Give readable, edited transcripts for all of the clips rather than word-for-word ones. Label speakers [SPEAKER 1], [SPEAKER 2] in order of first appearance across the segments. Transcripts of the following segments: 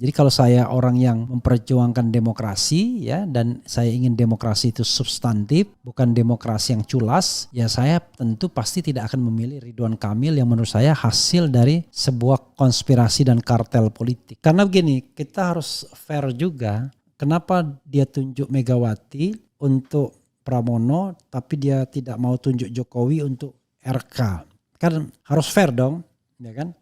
[SPEAKER 1] Jadi kalau saya orang yang memperjuangkan demokrasi ya, dan saya ingin demokrasi itu substantif, bukan demokrasi yang culas, ya saya tentu pasti tidak akan memilih Ridwan Kamil yang menurut saya hasil dari sebuah konspirasi dan kartel politik. Karena begini, kita harus fair juga. Kenapa dia tunjuk Megawati untuk Pramono tapi dia tidak mau tunjuk Jokowi untuk RK? Kan harus fair dong, ya kan?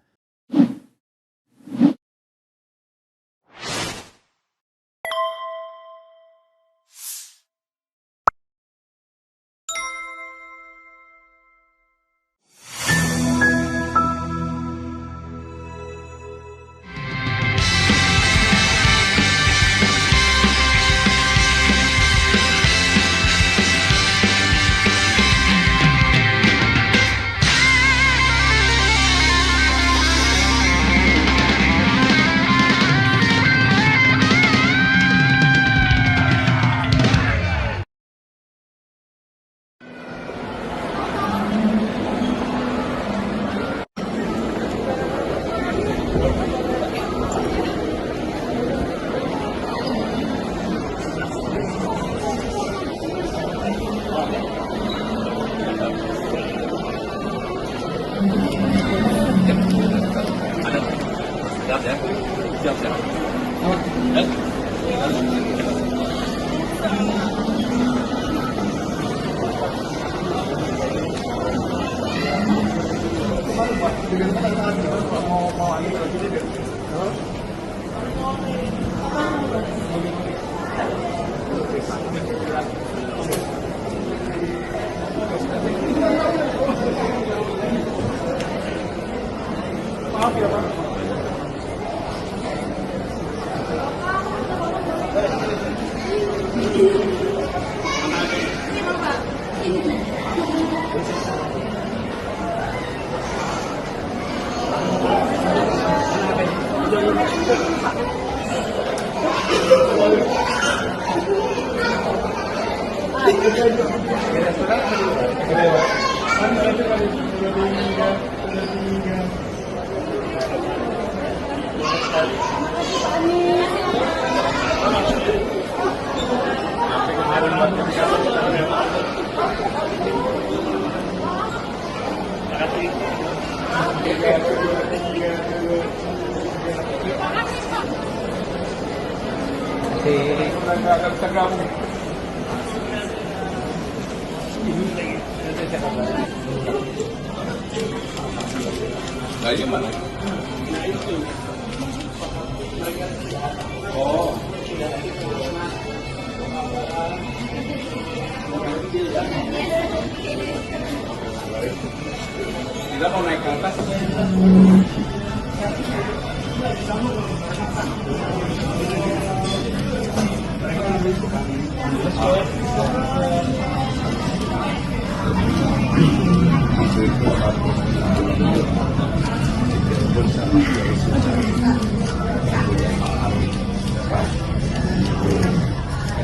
[SPEAKER 2] Kita mau naik ke atas.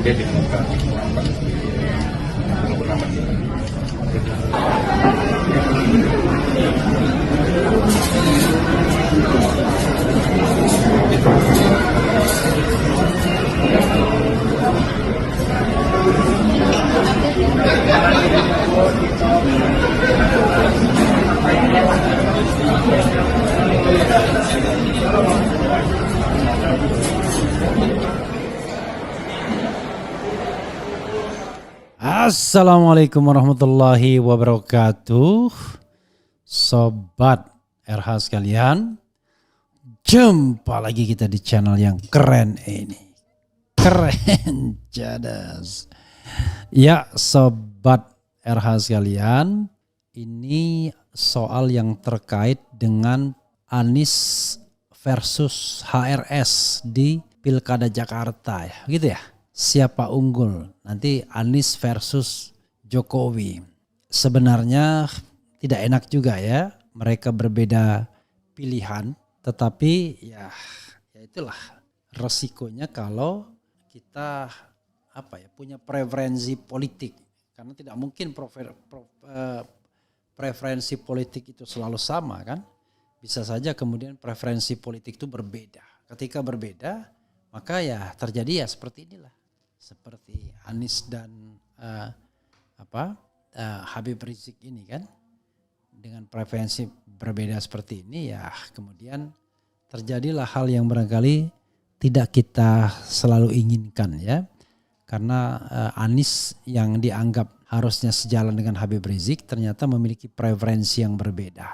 [SPEAKER 2] Dia dibuka.
[SPEAKER 1] Assalamualaikum warahmatullahi wabarakatuh. Sobat RH sekalian, jumpa lagi kita di channel yang keren ini. Keren jadas. Ya Sobat RH sekalian, ini soal yang terkait dengan Anies versus HRS di Pilkada Jakarta ya, gitu ya. Siapa unggul? Nanti Anies versus Jokowi. Sebenarnya tidak enak juga ya, mereka berbeda pilihan, tetapi ya itulah resikonya kalau kita punya preferensi politik, karena tidak mungkin preferensi politik itu selalu sama kan. Bisa saja kemudian preferensi politik itu berbeda. ketika berbeda, maka ya terjadi ya seperti inilah. Seperti Anies dan Habib Rizik ini kan. Dengan preferensi berbeda seperti ini ya kemudian terjadilah hal yang barangkali tidak kita selalu inginkan ya. Karena Anies yang dianggap harusnya sejalan dengan Habib Rizik ternyata memiliki preferensi yang berbeda.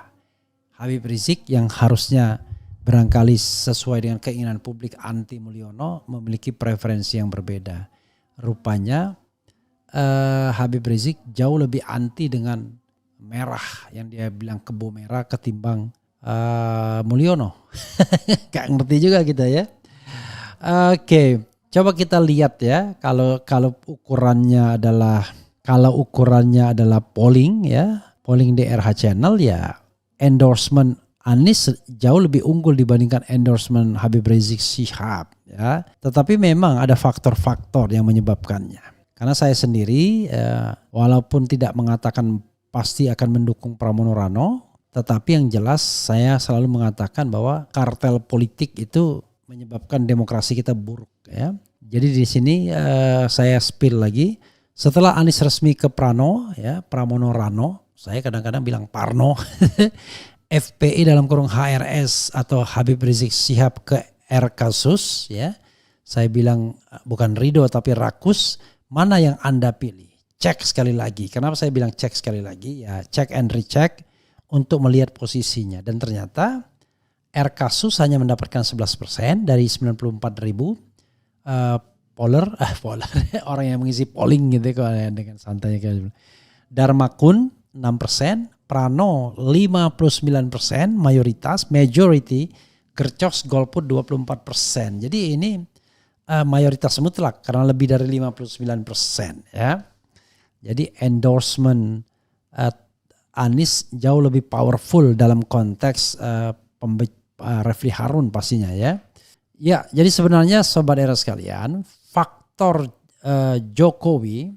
[SPEAKER 1] Habib Rizik yang harusnya barangkali sesuai dengan keinginan publik anti Mulyono memiliki preferensi yang berbeda. Rupanya Habib Rizik jauh lebih anti dengan merah yang dia bilang kebo merah ketimbang Mulyono. Gak ngerti juga kita ya. Oke, coba kita lihat ya kalau ukurannya adalah polling ya, polling DRH Channel ya, endorsement Anies jauh lebih unggul dibandingkan endorsement Habib Rizik Syihab ya. Tetapi memang ada faktor-faktor yang menyebabkannya. Karena saya sendiri walaupun tidak mengatakan pasti akan mendukung Pramono Rano, tetapi yang jelas saya selalu mengatakan bahwa kartel politik itu menyebabkan demokrasi kita buruk ya. Jadi di sini saya spill lagi. Setelah Anies resmi ke Pramono Rano, saya kadang-kadang bilang Parno, FPI dalam kurung HRS atau Habib Rizik Syihab ke Rkasus ya. Saya bilang bukan Ridho tapi Rakus, mana yang Anda pilih? Cek sekali lagi. Kenapa saya bilang cek sekali lagi? Ya check and recheck untuk melihat posisinya. Dan ternyata Rkasus hanya mendapatkan 11% dari 94.000 poller orang yang mengisi polling gitu kalau dengan santainya kayak Darmakun 6%, Prano 59% majority, Gercos golput 24%. Jadi ini mayoritas mutlak karena lebih dari 59% ya. Jadi endorsement Anies jauh lebih powerful dalam konteks Refli Harun pastinya ya. Ya, jadi sebenarnya sobat era sekalian, faktor Jokowi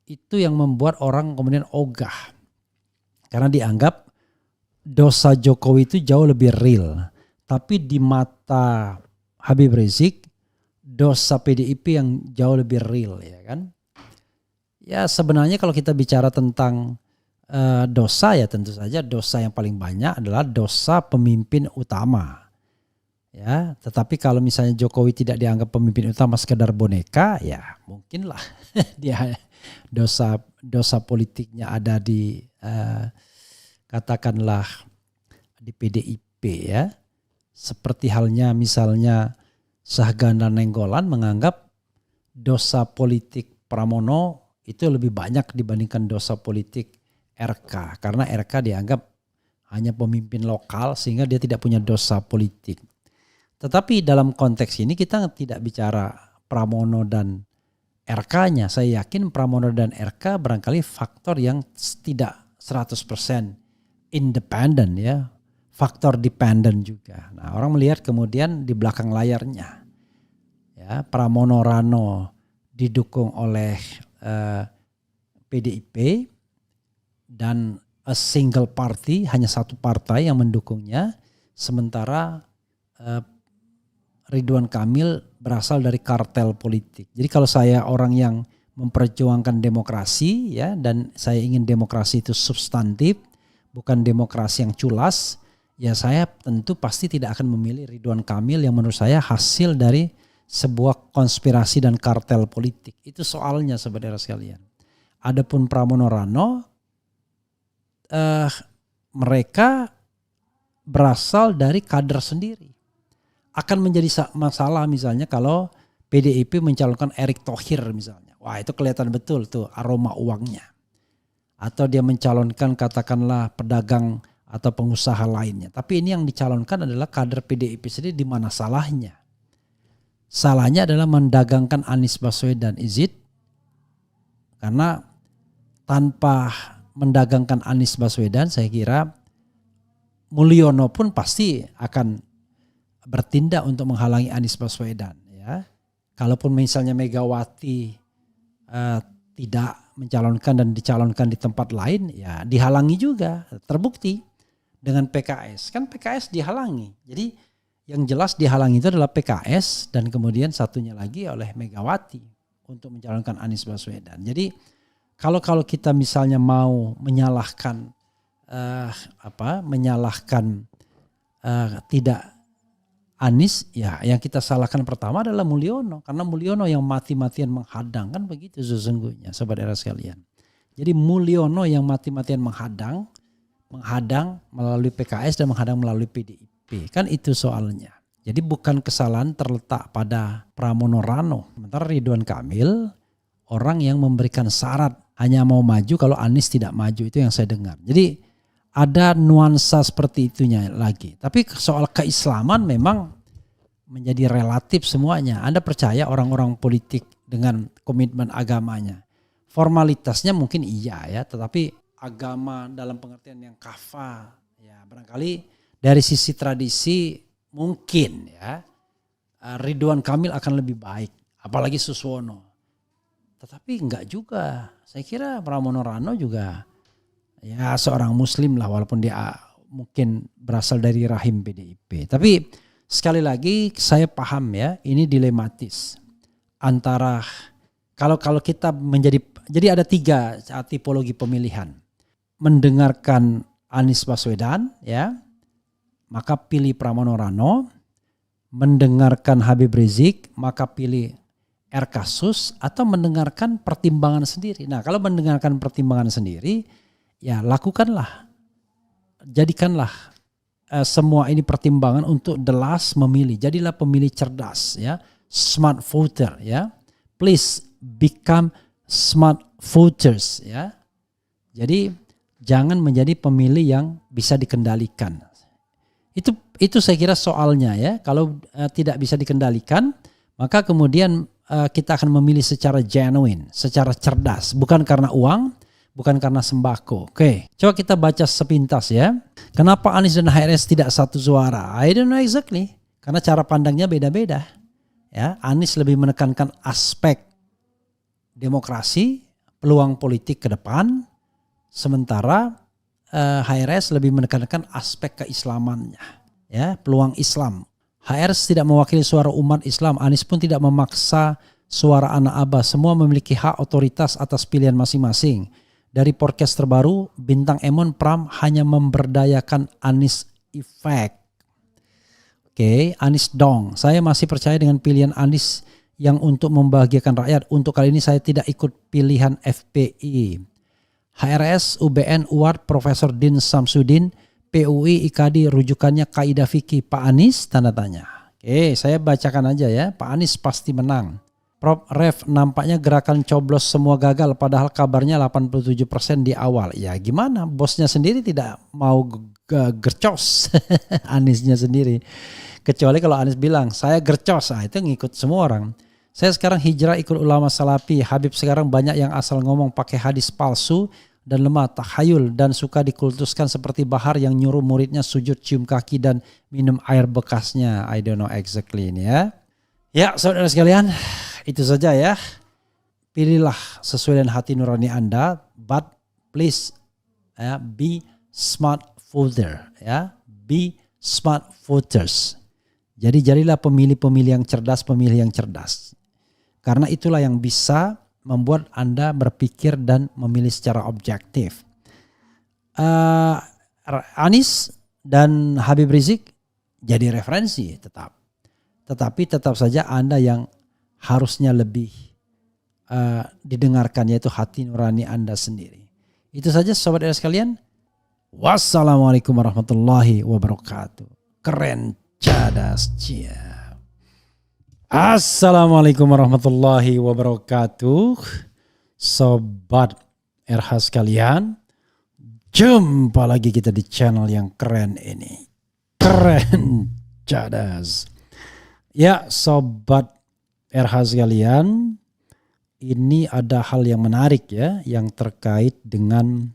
[SPEAKER 1] itu yang membuat orang kemudian ogah. Karena dianggap dosa Jokowi itu jauh lebih real. Tapi di mata Habib Rizik, dosa PDIP yang jauh lebih real ya kan. Ya sebenarnya kalau kita bicara tentang dosa ya tentu saja dosa yang paling banyak adalah dosa pemimpin utama. Ya, tetapi kalau misalnya Jokowi tidak dianggap pemimpin utama sekedar boneka, ya mungkinlah dia dosa politiknya ada di katakanlah di PDIP ya. Seperti halnya misalnya Syahganda Nainggolan menganggap dosa politik Pramono itu lebih banyak dibandingkan dosa politik RK. Karena RK dianggap hanya pemimpin lokal sehingga dia tidak punya dosa politik. Tetapi dalam konteks ini kita tidak bicara Pramono dan RK-nya. Saya yakin Pramono dan RK barangkali faktor yang tidak 100% independen ya. Faktor dependent juga. Nah, orang melihat kemudian di belakang layarnya ya, Pramono Rano didukung oleh PDIP dan a single party, hanya satu partai yang mendukungnya, sementara Ridwan Kamil berasal dari kartel politik. Jadi kalau saya orang yang memperjuangkan demokrasi ya, dan saya ingin demokrasi itu substantif, bukan demokrasi yang culas, ya saya tentu pasti tidak akan memilih Ridwan Kamil yang menurut saya hasil dari sebuah konspirasi dan kartel politik. Itu soalnya saudara sekalian. Adapun Pramono Rano, mereka berasal dari kader sendiri. Akan menjadi masalah misalnya kalau PDIP mencalonkan Erick Thohir misalnya. Wah itu kelihatan betul tuh aroma uangnya. Atau dia mencalonkan katakanlah pedagang atau pengusaha lainnya. Tapi ini yang dicalonkan adalah kader PDIP sendiri, di mana salahnya? Salahnya adalah mendagangkan Anies Baswedan Izid. Karena tanpa mendagangkan Anies Baswedan saya kira Mulyono pun pasti akan bertindak untuk menghalangi Anies Baswedan ya. Kalaupun misalnya Megawati tidak mencalonkan dan dicalonkan di tempat lain ya dihalangi juga, terbukti dengan PKS. Kan PKS dihalangi. Jadi Yang jelas dihalangi itu adalah PKS dan kemudian satunya lagi oleh Megawati untuk mencalonkan Anies Baswedan. Jadi kalau kita misalnya mau menyalahkan tidak Anies, ya yang kita salahkan pertama adalah Mulyono, karena Mulyono yang mati-matian menghadang, kan begitu sesungguhnya sobat era sekalian. Jadi Mulyono yang mati-matian menghadang melalui PKS dan menghadang melalui PDIP. Kan itu soalnya. Jadi bukan kesalahan terletak pada Pramono Rano. Sementara Ridwan Kamil orang yang memberikan syarat hanya mau maju kalau Anies tidak maju, itu yang saya dengar. Jadi ada nuansa seperti itunya lagi. Tapi soal keislaman memang menjadi relatif semuanya. Anda percaya orang-orang politik dengan komitmen agamanya. Formalitasnya mungkin iya ya, tetapi agama dalam pengertian yang kafah ya barangkali dari sisi tradisi mungkin ya Ridwan Kamil akan lebih baik, apalagi Suswono. Tetapi enggak juga. Saya kira Pramono Rano juga ya seorang muslim lah, walaupun dia mungkin berasal dari rahim PDIP. Tapi sekali lagi saya paham ya, ini dilematis antara kalau kita jadi ada 3 tipologi pemilihan. Mendengarkan Anies Baswedan ya, maka pilih Pramono Rano. Mendengarkan Habib Rizik, maka pilih R. Kasus, atau mendengarkan pertimbangan sendiri. Nah, kalau mendengarkan pertimbangan sendiri, ya lakukanlah, jadikanlah semua ini pertimbangan untuk the last memilih. Jadilah pemilih cerdas ya, smart voter ya. Please become smart voters ya. Jadi jangan menjadi pemilih yang bisa dikendalikan. Itu saya kira soalnya ya. Kalau tidak bisa dikendalikan, maka kemudian kita akan memilih secara genuine, secara cerdas, bukan karena uang, bukan karena sembako. Oke, coba kita baca sepintas ya. Kenapa Anies dan HRS tidak satu suara? I don't know exactly. Karena cara pandangnya beda-beda. Ya, Anies lebih menekankan aspek demokrasi, peluang politik ke depan, sementara HRS lebih menekankan aspek keislamannya, ya, peluang Islam. HRS tidak mewakili suara umat Islam, Anies pun tidak memaksa suara anak abah. Semua memiliki hak otoritas atas pilihan masing-masing. Dari podcast terbaru, Bintang Emon Pram hanya memberdayakan Anies Effect. Oke, Anies dong. Saya masih percaya dengan pilihan Anies yang untuk membahagiakan rakyat. Untuk kali ini saya tidak ikut pilihan FPI. HRS, UBN, UAR, Profesor Din Samsudin, PUI, IKADI, rujukannya Kaidah Fikih. Pak Anies, tanda tanya. Oke, saya bacakan aja ya. Pak Anies pasti menang. Prof. Ref, nampaknya gerakan coblos semua gagal padahal kabarnya 87% di awal. Ya gimana, bosnya sendiri tidak mau gercos. Aniesnya sendiri. Kecuali kalau Anies bilang, saya gercos, itu ngikut semua orang. Saya sekarang hijrah ikut ulama salafi. Habib sekarang banyak yang asal ngomong pakai hadis palsu dan lemah takhayul dan suka dikultuskan seperti Bahar yang nyuruh muridnya sujud cium kaki dan minum air bekasnya. I don't know exactly ini ya. Ya saudara sekalian, itu saja ya. Pilihlah sesuai dengan hati nurani Anda, but please ya, be smart voter ya. Be smart voters. Jadi jadilah pemilih-pemilih yang cerdas, pemilih yang cerdas. Karena itulah yang bisa membuat Anda berpikir dan memilih secara objektif. Anies dan Habib Rizik jadi referensi tetap. Tetapi tetap saja Anda yang harusnya lebih didengarkan, yaitu hati nurani Anda sendiri. Itu saja sobat sekalian. Wassalamualaikum warahmatullahi wabarakatuh. Keren, cadas, cia. Assalamualaikum warahmatullahi wabarakatuh. Sobat RH sekalian, jumpa lagi kita di channel yang keren ini. Keren cadas. Ya sobat RH sekalian, ini ada hal yang menarik ya, yang terkait dengan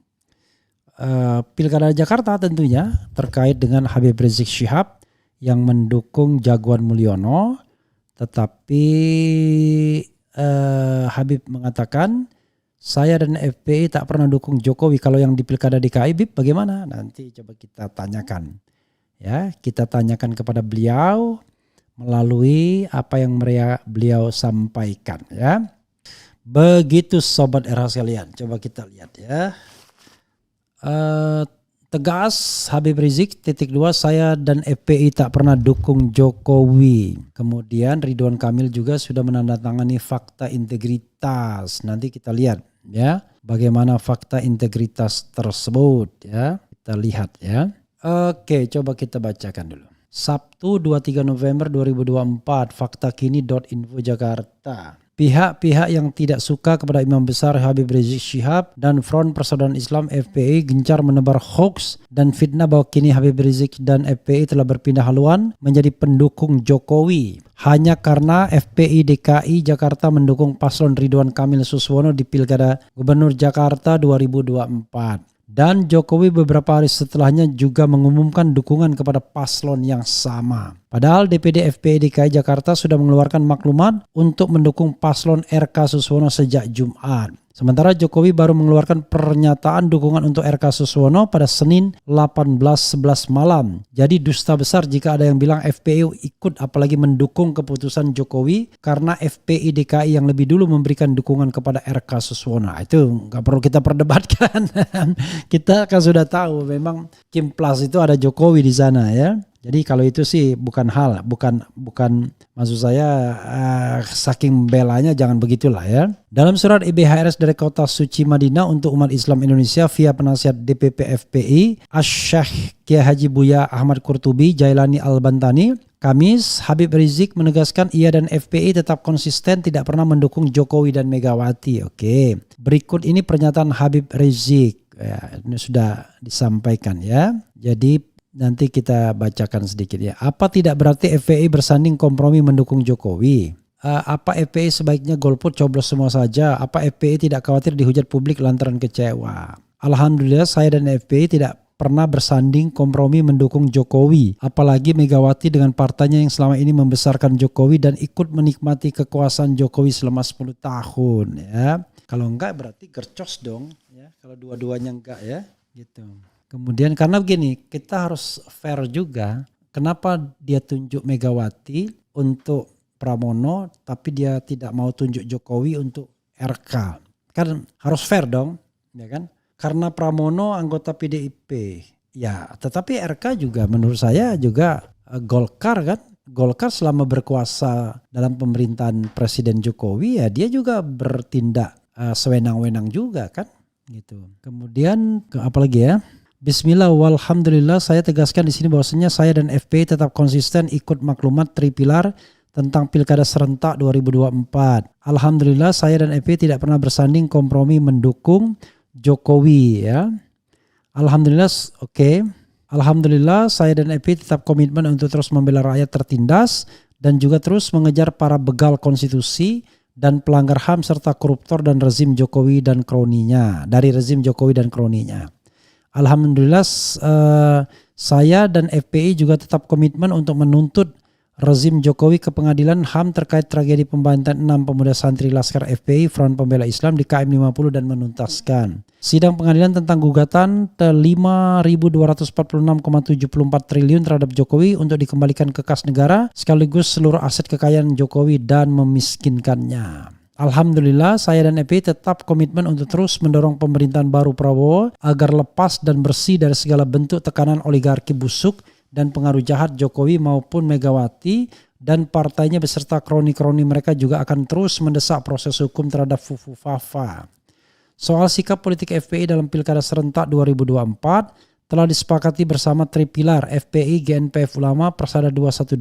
[SPEAKER 1] Pilkada Jakarta tentunya, terkait dengan Habib Rizik Syihab yang mendukung jagoan Mulyono. Tetapi Habib mengatakan, saya dan FPI tak pernah dukung Jokowi. Kalau yang di Pilkada DKI, Bib bagaimana? Nanti coba kita tanyakan. Ya, kita tanyakan kepada beliau melalui apa yang beliau sampaikan ya. Begitu sobat era sekalian, coba kita lihat ya. Tegas Habib Rizik, _2, saya dan FPI tak pernah dukung Jokowi. Kemudian Ridwan Kamil juga sudah menandatangani fakta integritas. Nanti kita lihat ya bagaimana fakta integritas tersebut ya. Kita lihat ya. Oke, coba kita bacakan dulu. Sabtu 23 November 2024, faktakini.info Jakarta. Pihak-pihak yang tidak suka kepada Imam Besar Habib Rizik Syihab dan Front Persaudaraan Islam FPI gencar menebar hoax dan fitnah bahwa kini Habib Rizik dan FPI telah berpindah haluan menjadi pendukung Jokowi. Hanya karena FPI DKI Jakarta mendukung paslon Ridwan Kamil Suswono di Pilkada Gubernur Jakarta 2024. Dan Jokowi beberapa hari setelahnya juga mengumumkan dukungan kepada paslon yang sama. Padahal DPD FPI DKI Jakarta sudah mengeluarkan maklumat untuk mendukung paslon RK Suswono sejak Jumat. Sementara Jokowi baru mengeluarkan pernyataan dukungan untuk RK Suswono pada Senin 18.11 malam. Jadi dusta besar jika ada yang bilang FPI ikut apalagi mendukung keputusan Jokowi karena FPI DKI yang lebih dulu memberikan dukungan kepada RK Suswono. Itu nggak perlu kita perdebatkan. Kita kan sudah tahu memang Kim Plus itu ada Jokowi di sana ya. Jadi kalau itu sih bukan maksud saya saking belanya jangan begitulah ya. Dalam surat IBHRS dari Kota Suci Madinah untuk umat Islam Indonesia via penasihat DPP FPI Asy-Syaikh Kiai Haji Buya Ahmad Qurtubi Jailani Al-Bantani, Kamis, Habib Rizik menegaskan ia dan FPI tetap konsisten tidak pernah mendukung Jokowi dan Megawati. Oke, berikut ini pernyataan Habib Rizik. Ya, ini sudah disampaikan ya. Jadi nanti kita bacakan sedikit ya. Apa tidak berarti FPI bersanding kompromi mendukung Jokowi? Apa FPI sebaiknya golput coblos semua saja? Apa FPI tidak khawatir dihujat publik lantaran kecewa? Alhamdulillah saya dan FPI tidak pernah bersanding kompromi mendukung Jokowi. Apalagi Megawati dengan partainya yang selama ini membesarkan Jokowi dan ikut menikmati kekuasaan Jokowi selama 10 tahun ya. Kalau enggak berarti gercos dong ya. Kalau dua-duanya enggak ya gitu. Kemudian karena begini, kita harus fair juga. Kenapa dia tunjuk Megawati untuk Pramono, tapi dia tidak mau tunjuk Jokowi untuk RK? Kan harus fair dong, ya kan? Karena Pramono anggota PDIP, ya. Tetapi RK juga menurut saya juga Golkar kan? Golkar selama berkuasa dalam pemerintahan Presiden Jokowi, ya dia juga bertindak sewenang-wenang juga kan? Gitu. Kemudian apalagi ya? Bismillah walhamdulillah, saya tegaskan di sini bahwasanya saya dan FPI tetap konsisten ikut maklumat Tripilar tentang Pilkada Serentak 2024. Alhamdulillah saya dan FPI tidak pernah bersanding kompromi mendukung Jokowi ya. Alhamdulillah oke. Alhamdulillah saya dan FPI tetap komitmen untuk terus membela rakyat tertindas dan juga terus mengejar para begal konstitusi dan pelanggar HAM serta koruptor dan rezim Jokowi dan kroninya. Alhamdulillah saya dan FPI juga tetap komitmen untuk menuntut rezim Jokowi ke pengadilan HAM terkait tragedi pembantian 6 pemuda santri Laskar FPI Front Pembela Islam di KM 50 dan menuntaskan. Sidang pengadilan tentang gugatan 5.246,74 triliun terhadap Jokowi untuk dikembalikan ke kas negara sekaligus seluruh aset kekayaan Jokowi dan memiskinkannya. Alhamdulillah saya dan FPI tetap komitmen untuk terus mendorong pemerintahan baru Prabowo agar lepas dan bersih dari segala bentuk tekanan oligarki busuk dan pengaruh jahat Jokowi maupun Megawati dan partainya beserta kroni-kroni mereka juga akan terus mendesak proses hukum terhadap Fufu Fafa. Soal sikap politik FPI dalam Pilkada Serentak 2024 telah disepakati bersama Tripilar FPI GNPF Ulama Persada 212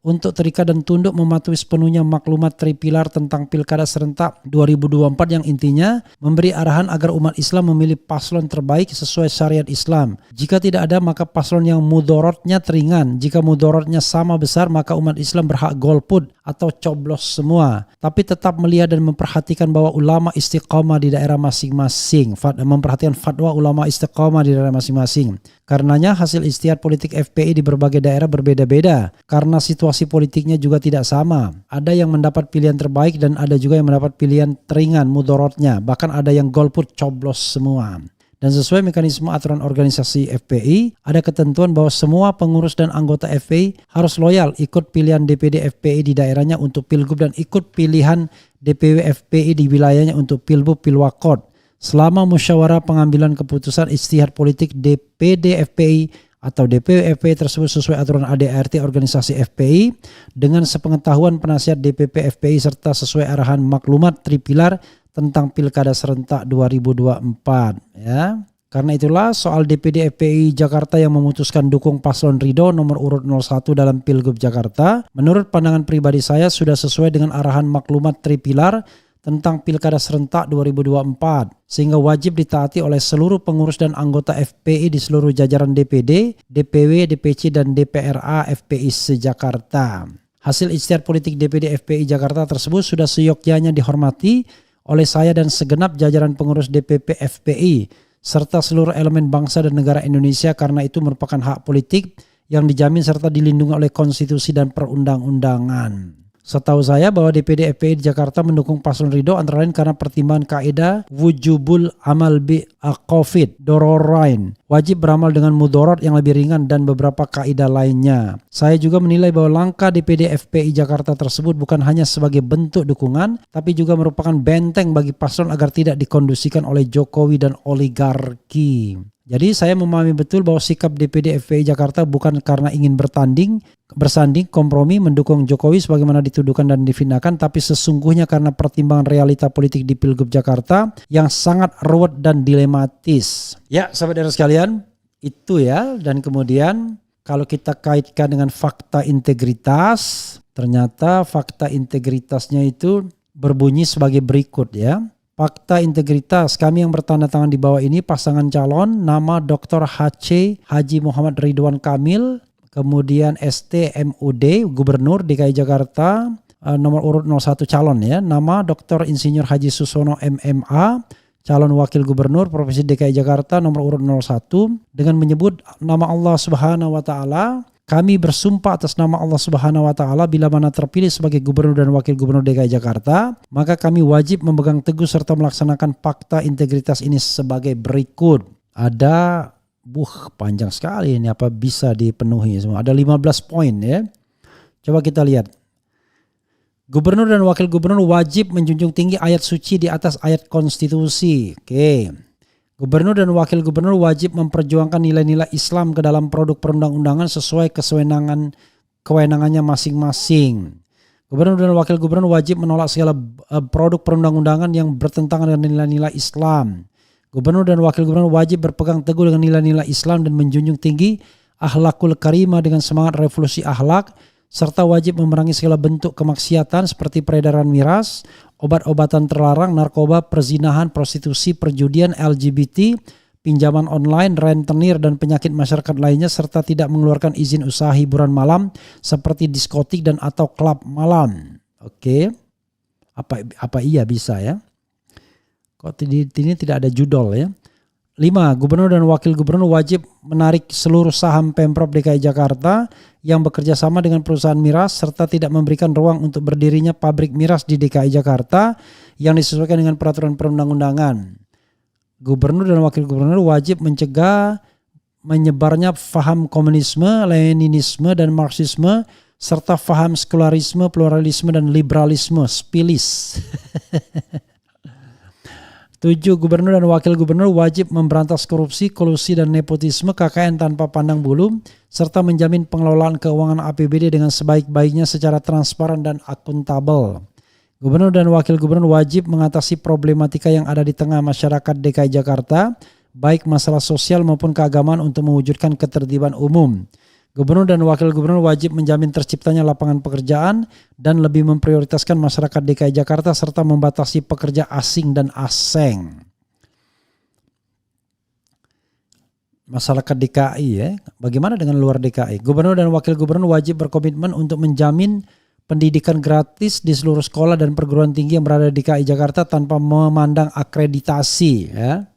[SPEAKER 1] untuk terikat dan tunduk mematuhi sepenuhnya maklumat Tripilar tentang Pilkada Serentak 2024 yang intinya memberi arahan agar umat Islam memilih paslon terbaik sesuai syariat Islam. Jika tidak ada maka paslon yang mudorotnya teringan. Jika mudorotnya sama besar maka umat Islam berhak golput atau coblos semua. Tapi tetap melihat dan memperhatikan bahwa ulama istiqamah di daerah masing-masing. Memperhatikan fatwa ulama istiqamah di daerah masing-masing. Karenanya hasil ijtihad politik FPI di berbagai daerah berbeda-beda karena situasi politiknya juga tidak sama. Ada yang mendapat pilihan terbaik dan ada juga yang mendapat pilihan teringan mudorotnya. Bahkan ada yang golput coblos semua. Dan sesuai mekanisme aturan organisasi FPI, ada ketentuan bahwa semua pengurus dan anggota FPI harus loyal ikut pilihan DPD FPI di daerahnya untuk Pilgub dan ikut pilihan DPW FPI di wilayahnya untuk Pilbub Pilwakot selama musyawarah pengambilan keputusan ijtihad politik DPD FPI atau DPW FPI tersebut sesuai aturan ADART organisasi FPI dengan sepengetahuan penasihat DPP FPI serta sesuai arahan maklumat Tripilar tentang Pilkada Serentak 2024 ya. Karena itulah soal DPD FPI Jakarta yang memutuskan dukung paslon Ridho nomor urut 01 dalam Pilgub Jakarta, menurut pandangan pribadi saya sudah sesuai dengan arahan maklumat Tripilar tentang Pilkada Serentak 2024, sehingga wajib ditaati oleh seluruh pengurus dan anggota FPI di seluruh jajaran DPD, DPW, DPC, dan DPRA FPI se-Jakarta. Hasil ijtihad politik DPD FPI Jakarta tersebut sudah seyogyanya dihormati oleh saya dan segenap jajaran pengurus DPP FPI, serta seluruh elemen bangsa dan negara Indonesia karena itu merupakan hak politik yang dijamin serta dilindungi oleh konstitusi dan perundang-undangan. Setahu saya bahwa DPD FPI di Jakarta mendukung paslon Ridho antara lain karena pertimbangan kaidah wujubul amal bi aqafid dororain, wajib beramal dengan mudorot yang lebih ringan dan beberapa kaidah lainnya. Saya juga menilai bahwa langkah DPD FPI Jakarta tersebut bukan hanya sebagai bentuk dukungan, tapi juga merupakan benteng bagi paslon agar tidak dikondusikan oleh Jokowi dan oligarki. Jadi saya memahami betul bahwa sikap DPD FPI Jakarta bukan karena ingin bersanding, kompromi, mendukung Jokowi sebagaimana dituduhkan dan difitnahkan, tapi sesungguhnya karena pertimbangan realita politik di Pilgub Jakarta yang sangat ruwet dan dilematis. Ya, sahabat sekalian, itu ya. Dan kemudian kalau kita kaitkan dengan fakta integritas, ternyata fakta integritasnya itu berbunyi sebagai berikut ya. Fakta integritas kami yang bertanda tangan di bawah ini pasangan calon nama Dr. HC Haji Muhammad Ridwan Kamil, kemudian ST MUD Gubernur DKI Jakarta nomor urut 01 calon ya, nama Dr. Insinyur Haji Susono MMA calon wakil gubernur Provinsi DKI Jakarta nomor urut 01 dengan menyebut nama Allah Subhanahu wa taala. Kami bersumpah atas nama Allah Subhanahu wa taala bila mana terpilih sebagai gubernur dan wakil gubernur DKI Jakarta, maka kami wajib memegang teguh serta melaksanakan fakta integritas ini sebagai berikut. Ada panjang sekali ini, apa bisa dipenuhi semua? Ada 15 poin ya. Coba kita lihat. Gubernur dan wakil gubernur wajib menjunjung tinggi ayat suci di atas ayat konstitusi. Oke. Gubernur dan wakil gubernur wajib memperjuangkan nilai-nilai Islam ke dalam produk perundang-undangan sesuai kewenangannya masing-masing. Gubernur dan wakil gubernur wajib menolak segala produk perundang-undangan yang bertentangan dengan nilai-nilai Islam. Gubernur dan wakil gubernur wajib berpegang teguh dengan nilai-nilai Islam dan menjunjung tinggi akhlakul karimah dengan semangat revolusi akhlak, serta wajib memerangi segala bentuk kemaksiatan seperti peredaran miras, obat-obatan terlarang, narkoba, perzinahan, prostitusi, perjudian, LGBT, pinjaman online, rentenir, dan penyakit masyarakat lainnya, serta tidak mengeluarkan izin usaha hiburan malam seperti diskotik dan atau klub malam. Oke, apa iya bisa ya? Kok ini tidak ada judul ya? 5. Gubernur dan wakil gubernur wajib menarik seluruh saham Pemprov DKI Jakarta yang bekerja sama dengan perusahaan miras serta tidak memberikan ruang untuk berdirinya pabrik miras di DKI Jakarta yang disesuaikan dengan peraturan perundang-undangan. Gubernur dan wakil gubernur wajib mencegah menyebarnya faham komunisme, leninisme, dan marxisme serta faham sekularisme, pluralisme, dan liberalisme, spilis. 7. Gubernur dan wakil gubernur wajib memberantas korupsi, kolusi, dan nepotisme KKN tanpa pandang bulu, serta menjamin pengelolaan keuangan APBD dengan sebaik-baiknya secara transparan dan akuntabel. Gubernur dan wakil gubernur wajib mengatasi problematika yang ada di tengah masyarakat DKI Jakarta, baik masalah sosial maupun keagamaan untuk mewujudkan ketertiban umum. Gubernur dan wakil gubernur wajib menjamin terciptanya lapangan pekerjaan dan lebih memprioritaskan masyarakat DKI Jakarta serta membatasi pekerja asing dan aseng. Masyarakat DKI ya, bagaimana dengan luar DKI? Gubernur dan wakil gubernur wajib berkomitmen untuk menjamin pendidikan gratis di seluruh sekolah dan perguruan tinggi yang berada di DKI Jakarta tanpa memandang akreditasi ya.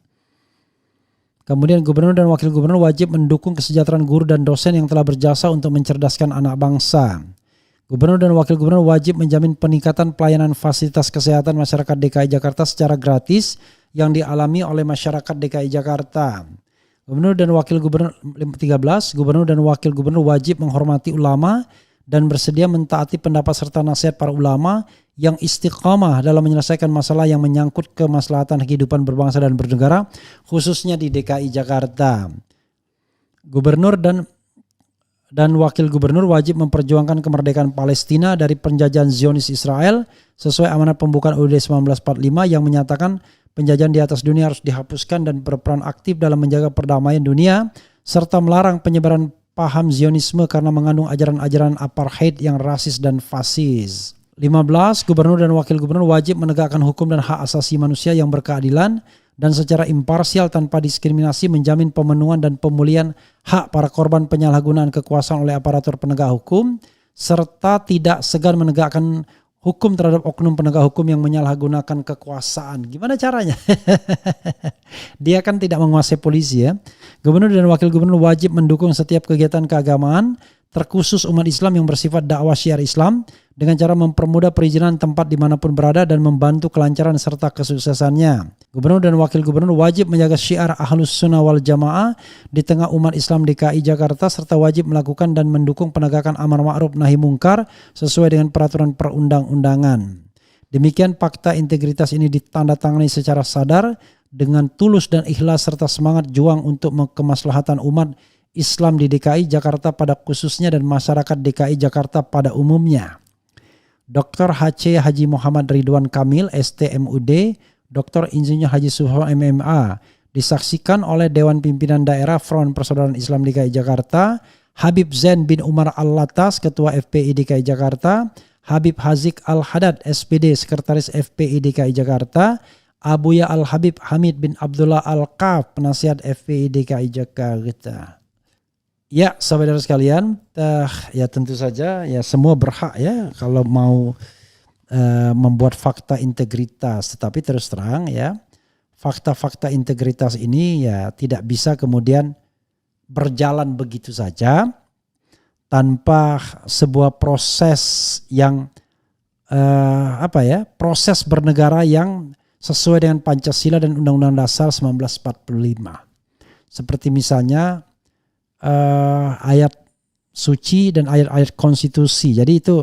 [SPEAKER 1] Kemudian gubernur dan wakil gubernur wajib mendukung kesejahteraan guru dan dosen yang telah berjasa untuk mencerdaskan anak bangsa. Gubernur dan wakil gubernur wajib menjamin peningkatan pelayanan fasilitas kesehatan masyarakat DKI Jakarta secara gratis yang dialami oleh masyarakat DKI Jakarta. Gubernur dan Wakil Gubernur 13, Gubernur dan Wakil Gubernur wajib menghormati ulama dan bersedia mentaati pendapat serta nasihat para ulama yang istiqamah dalam menyelesaikan masalah yang menyangkut kemaslahatan kehidupan berbangsa dan bernegara, khususnya di DKI Jakarta. Gubernur dan Wakil Gubernur wajib memperjuangkan kemerdekaan Palestina dari penjajahan Zionis Israel sesuai amanat pembukaan UUD 1945 yang menyatakan penjajahan di atas dunia harus dihapuskan dan berperan aktif dalam menjaga perdamaian dunia serta melarang penyebaran paham Zionisme karena mengandung ajaran-ajaran apartheid yang rasis dan fasis. 15. Gubernur dan Wakil Gubernur wajib menegakkan hukum dan hak asasi manusia yang berkeadilan dan secara imparsial tanpa diskriminasi menjamin pemenuhan dan pemulihan hak para korban penyalahgunaan kekuasaan oleh aparatur penegak hukum serta tidak segan menegakkan hukum terhadap oknum penegak hukum yang menyalahgunakan kekuasaan. Gimana caranya? Dia kan tidak menguasai polisi ya. Gubernur dan Wakil Gubernur wajib mendukung setiap kegiatan keagamaan terkhusus umat Islam yang bersifat dakwah syiar Islam dengan cara mempermudah perizinan tempat dimanapun berada dan membantu kelancaran serta kesuksesannya. Gubernur dan Wakil Gubernur wajib menjaga syiar Ahlus Sunnah wal Jamaah di tengah umat Islam DKI Jakarta serta wajib melakukan dan mendukung penegakan amar ma'ruf nahi mungkar sesuai dengan peraturan perundang-undangan. Demikian fakta integritas ini ditandatangani secara sadar dengan tulus dan ikhlas serta semangat juang untuk kemaslahatan umat Islam di DKI Jakarta pada khususnya dan masyarakat DKI Jakarta pada umumnya. Dr. H.C. Haji Muhammad Ridwan Kamil, STMUD, Dr. Insinyur Haji Suho MMA, disaksikan oleh Dewan Pimpinan Daerah Front Persaudaraan Islam DKI Jakarta, Habib Zain bin Umar Al-Latas, Ketua FPI DKI Jakarta, Habib Hazik Al-Hadad, SPD, Sekretaris FPI DKI Jakarta, Abuya Al-Habib Hamid bin Abdullah Al-Qaf, Penasihat FPI DKI Jakarta. Ya, saudara sekalian, ya tentu saja ya semua berhak ya kalau mau membuat fakta integritas, tetapi terus terang ya fakta-fakta integritas ini ya tidak bisa kemudian berjalan begitu saja tanpa sebuah proses yang proses bernegara yang sesuai dengan Pancasila dan Undang-Undang Dasar 1945. Seperti misalnya ayat suci dan ayat-ayat konstitusi. Jadi itu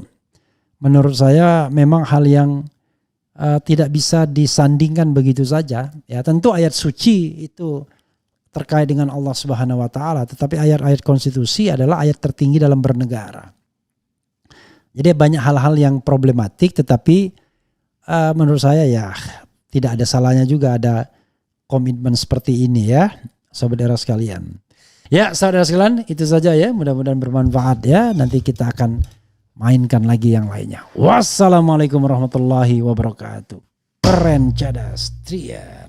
[SPEAKER 1] menurut saya memang hal yang tidak bisa disandingkan begitu saja. Ya tentu ayat suci itu terkait dengan Allah Subhanahu wa taala, tetapi ayat-ayat konstitusi adalah ayat tertinggi dalam bernegara. Jadi banyak hal-hal yang problematik, tetapi menurut saya ya tidak ada salahnya juga ada komitmen seperti ini ya, saudara sekalian. Ya, saudara sekalian, itu saja ya. Mudah-mudahan bermanfaat ya. Nanti kita akan mainkan lagi yang lainnya. Wassalamualaikum warahmatullahi wabarakatuh. Keren cadas tria.